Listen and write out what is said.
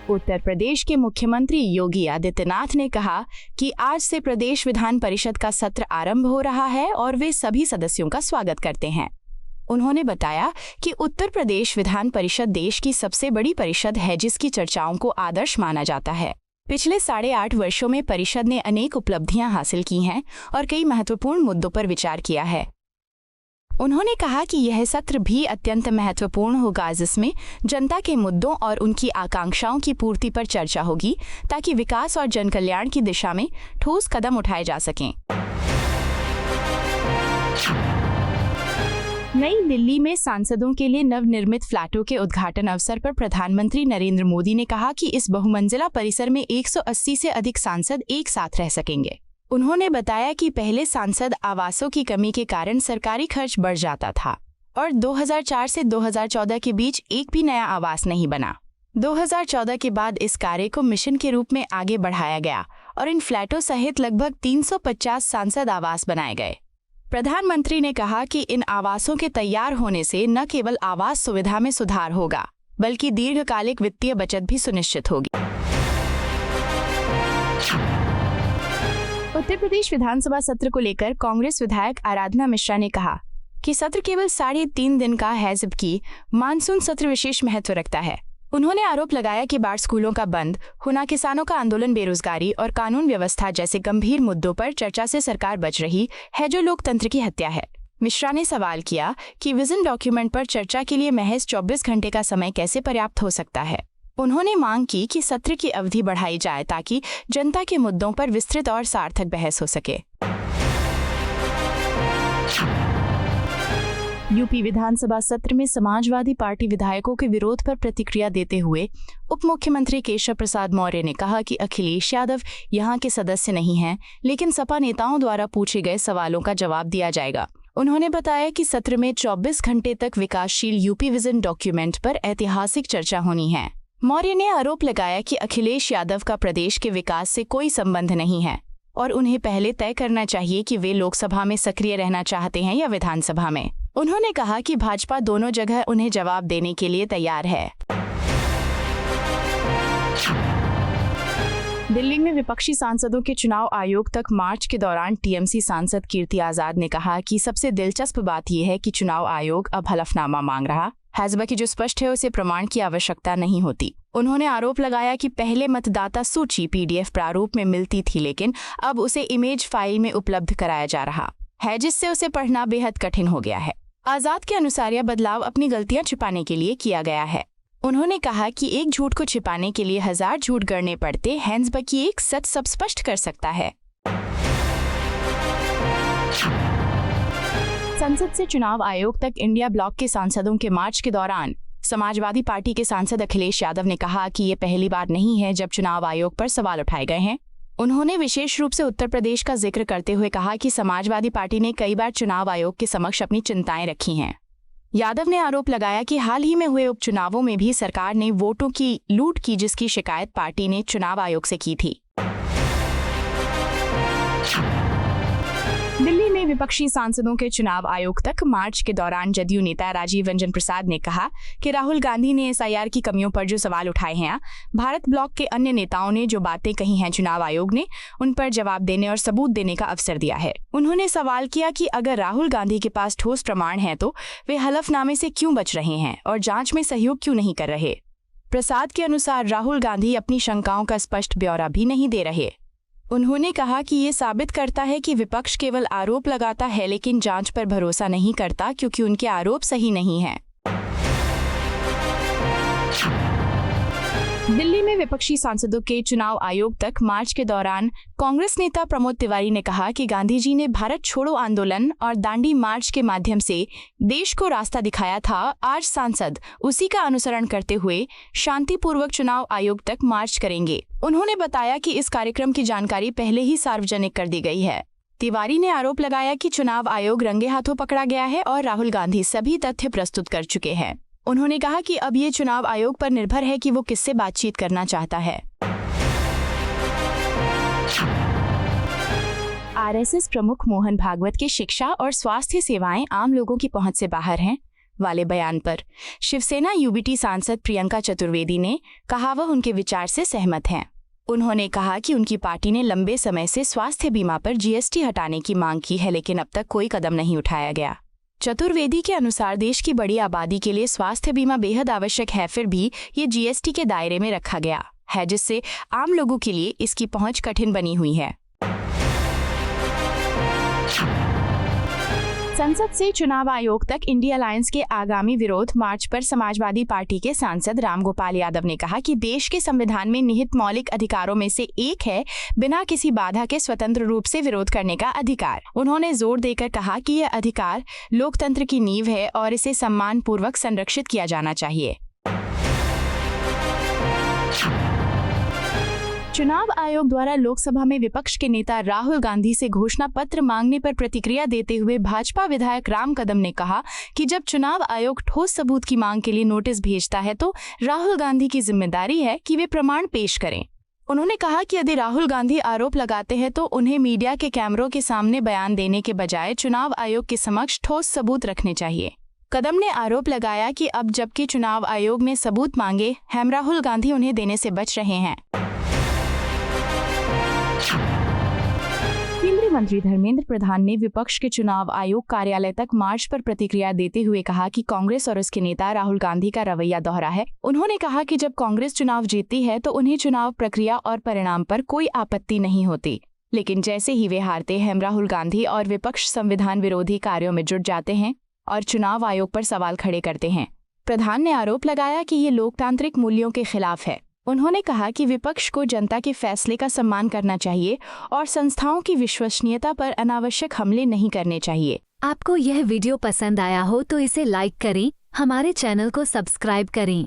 उत्तर प्रदेश के मुख्यमंत्री योगी आदित्यनाथ ने कहा कि आज से प्रदेश विधान परिषद का सत्र आरंभ हो रहा है और वे सभी सदस्यों का स्वागत करते हैं। उन्होंने बताया कि उत्तर प्रदेश विधान परिषद देश की सबसे बड़ी परिषद है जिसकी चर्चाओं को आदर्श माना जाता है। पिछले 8.5 वर्षों में परिषद ने अनेक उपलब्धियां हासिल की हैं और कई महत्वपूर्ण मुद्दों पर विचार किया है। उन्होंने कहा कि यह सत्र भी अत्यंत महत्वपूर्ण होगा जिसमें जनता के मुद्दों और उनकी आकांक्षाओं की पूर्ति पर चर्चा होगी ताकि विकास और जनकल्याण की दिशा में ठोस कदम उठाए जा सकें। नई दिल्ली में सांसदों के लिए नवनिर्मित फ्लैटों के उद्घाटन अवसर पर प्रधानमंत्री नरेंद्र मोदी ने कहा कि इस बहुमंजिला परिसर में 180 से अधिक सांसद एक साथ रह सकेंगे। उन्होंने बताया कि पहले सांसद आवासों की कमी के कारण सरकारी खर्च बढ़ जाता था और 2004 से 2014 के बीच एक भी नया आवास नहीं बना। 2014 के बाद इस कार्य को मिशन के रूप में आगे बढ़ाया गया और इन फ्लैटों सहित लगभग 350 सांसद आवास बनाए गए। प्रधानमंत्री ने कहा कि इन आवासों के तैयार होने से न केवल आवास सुविधा में सुधार होगा बल्कि दीर्घकालिक वित्तीय बचत भी सुनिश्चित होगी। उत्तर प्रदेश विधानसभा सत्र को लेकर कांग्रेस विधायक आराधना मिश्रा ने कहा कि सत्र केवल 3.5 दिन का है जबकि मानसून सत्र विशेष महत्व रखता है। उन्होंने आरोप लगाया कि बाढ़, स्कूलों का बंद होना, किसानों का आंदोलन, बेरोजगारी और कानून व्यवस्था जैसे गंभीर मुद्दों पर चर्चा से सरकार बच रही है जो लोकतंत्र की हत्या है। मिश्रा ने सवाल किया कि विजन डॉक्यूमेंट पर चर्चा के लिए महज 24 घंटे का समय कैसे पर्याप्त हो सकता है। उन्होंने मांग की कि सत्र की अवधि बढ़ाई जाए ताकि जनता के मुद्दों पर विस्तृत और सार्थक बहस हो सके। यूपी विधानसभा सत्र में समाजवादी पार्टी विधायकों के विरोध पर प्रतिक्रिया देते हुए उप मुख्यमंत्री केशव प्रसाद मौर्य ने कहा कि अखिलेश यादव यहां के सदस्य नहीं हैं, लेकिन सपा नेताओं द्वारा पूछे गए सवालों का जवाब दिया जाएगा। उन्होंने बताया कि सत्र में 24 घंटे तक विकासशील यूपी विजन डॉक्यूमेंट पर ऐतिहासिक चर्चा होनी है। मौर्य ने आरोप लगाया कि अखिलेश यादव का प्रदेश के विकास से कोई संबंध नहीं है और उन्हें पहले तय करना चाहिए कि वे लोकसभा में सक्रिय रहना चाहते हैं या विधानसभा में। उन्होंने कहा कि भाजपा दोनों जगह उन्हें जवाब देने के लिए तैयार है। दिल्ली में विपक्षी सांसदों के चुनाव आयोग तक मार्च के दौरान टीएमसी सांसद कीर्ति आजाद ने कहा कि सबसे दिलचस्प बात यह है कि चुनाव आयोग अब हलफनामा मांग रहा है जबकि जो स्पष्ट है उसे प्रमाण की आवश्यकता नहीं होती। उन्होंने आरोप लगाया कि पहले मतदाता सूची पीडीएफ प्रारूप में मिलती थी लेकिन अब उसे इमेज फाइल में उपलब्ध कराया जा रहा है जिससे उसे पढ़ना बेहद कठिन हो गया है। आजाद के अनुसार यह बदलाव अपनी गलतियां छिपाने के लिए किया गया है। उन्होंने कहा कि एक झूठ को छिपाने के लिए 1000 झूठ गढ़ने पड़ते हैं जबकि एक सच सब स्पष्ट कर सकता है। संसद से चुनाव आयोग तक इंडिया ब्लॉक के सांसदों के मार्च के दौरान समाजवादी पार्टी के सांसद अखिलेश यादव ने कहा कि ये पहली बार नहीं है जब चुनाव आयोग पर सवाल उठाए गए हैं। उन्होंने विशेष रूप से उत्तर प्रदेश का जिक्र करते हुए कहा कि समाजवादी पार्टी ने कई बार चुनाव आयोग के समक्ष अपनी चिंताएं रखी हैं। यादव ने आरोप लगाया कि हाल ही में हुए उपचुनावों में भी सरकार ने वोटों की लूट की जिसकी शिकायत पार्टी ने चुनाव आयोग से की थी। दिल्ली में विपक्षी सांसदों के चुनाव आयोग तक मार्च के दौरान जदयू नेता राजीव रंजन प्रसाद ने कहा कि राहुल गांधी ने एसआईआर की कमियों पर जो सवाल उठाए हैं, भारत ब्लॉक के अन्य नेताओं ने जो बातें कही हैं, चुनाव आयोग ने उन पर जवाब देने और सबूत देने का अवसर दिया है। उन्होंने सवाल किया कि अगर राहुल गांधी के पास ठोस प्रमाण है तो वे हलफनामे से क्यों बच रहे हैं और जांच में सहयोग क्यों नहीं कर रहे। प्रसाद के अनुसार राहुल गांधी अपनी शंकाओं का स्पष्ट ब्यौरा भी नहीं दे रहे। उन्होंने कहा कि ये साबित करता है कि विपक्ष केवल आरोप लगाता है लेकिन जांच पर भरोसा नहीं करता क्योंकि उनके आरोप सही नहीं हैं। दिल्ली में विपक्षी सांसदों के चुनाव आयोग तक मार्च के दौरान कांग्रेस नेता प्रमोद तिवारी ने कहा कि गांधी जी ने भारत छोड़ो आंदोलन और दांडी मार्च के माध्यम से देश को रास्ता दिखाया था। आज सांसद उसी का अनुसरण करते हुए शांतिपूर्वक चुनाव आयोग तक मार्च करेंगे। उन्होंने बताया कि इस कार्यक्रम की जानकारी पहले ही सार्वजनिक कर दी गई है। तिवारी ने आरोप लगाया कि चुनाव आयोग रंगे हाथों पकड़ा गया है और राहुल गांधी सभी तथ्य प्रस्तुत कर चुके हैं। उन्होंने कहा कि अब ये चुनाव आयोग पर निर्भर है कि वो किससे बातचीत करना चाहता है। आरएसएस प्रमुख मोहन भागवत की शिक्षा और स्वास्थ्य सेवाएं आम लोगों की पहुंच से बाहर हैं। वाले बयान पर शिवसेना यूबीटी सांसद प्रियंका चतुर्वेदी ने कहा वह उनके विचार से सहमत हैं। उन्होंने कहा कि उनकी पार्टी ने लंबे समय से स्वास्थ्य बीमा पर जीएसटी हटाने की मांग की है, लेकिन अब तक कोई कदम नहीं उठाया गया। चतुर्वेदी के अनुसार देश की बड़ी आबादी के लिए स्वास्थ्य बीमा बेहद आवश्यक है, फिर भी ये जीएसटी के दायरे में रखा गया है, जिससे आम लोगों के लिए इसकी पहुंच कठिन बनी हुई है। संसद से चुनाव आयोग तक इंडिया अलायंस के आगामी विरोध मार्च पर समाजवादी पार्टी के सांसद रामगोपाल यादव ने कहा कि देश के संविधान में निहित मौलिक अधिकारों में से एक है बिना किसी बाधा के स्वतंत्र रूप से विरोध करने का अधिकार। उन्होंने जोर देकर कहा कि यह अधिकार लोकतंत्र की नींव है और इसे सम्मानपूर्वक संरक्षित किया जाना चाहिए। चुनाव आयोग द्वारा लोकसभा में विपक्ष के नेता राहुल गांधी से घोषणा पत्र मांगने पर प्रतिक्रिया देते हुए भाजपा विधायक राम कदम ने कहा कि जब चुनाव आयोग ठोस सबूत की मांग के लिए नोटिस भेजता है तो राहुल गांधी की जिम्मेदारी है कि वे प्रमाण पेश करें। उन्होंने कहा कि यदि राहुल गांधी आरोप लगाते हैं तो उन्हें मीडिया के कैमरों के सामने बयान देने के बजाय चुनाव आयोग के समक्ष ठोस सबूत रखने चाहिए। कदम ने आरोप लगाया कि अब जबकि चुनाव आयोग ने सबूत मांगे हैं, राहुल गांधी उन्हें देने से बच रहे हैं। केंद्रीय मंत्री धर्मेंद्र प्रधान ने विपक्ष के चुनाव आयोग कार्यालय तक मार्च पर प्रतिक्रिया देते हुए कहा कि कांग्रेस और उसके नेता राहुल गांधी का रवैया दोहरा है। उन्होंने कहा कि जब कांग्रेस चुनाव जीतती है तो उन्हें चुनाव प्रक्रिया और परिणाम पर कोई आपत्ति नहीं होती, लेकिन जैसे ही वे हारते हैं राहुल गांधी और विपक्ष संविधान विरोधी कार्यों में जुट जाते हैं और चुनाव आयोग पर सवाल खड़े करते हैं। प्रधान ने आरोप लगाया कि ये लोकतांत्रिक मूल्यों के खिलाफ है। उन्होंने कहा कि विपक्ष को जनता के फैसले का सम्मान करना चाहिए और संस्थाओं की विश्वसनीयता पर अनावश्यक हमले नहीं करने चाहिए। आपको यह वीडियो पसंद आया हो तो इसे लाइक करें, हमारे चैनल को सब्सक्राइब करें।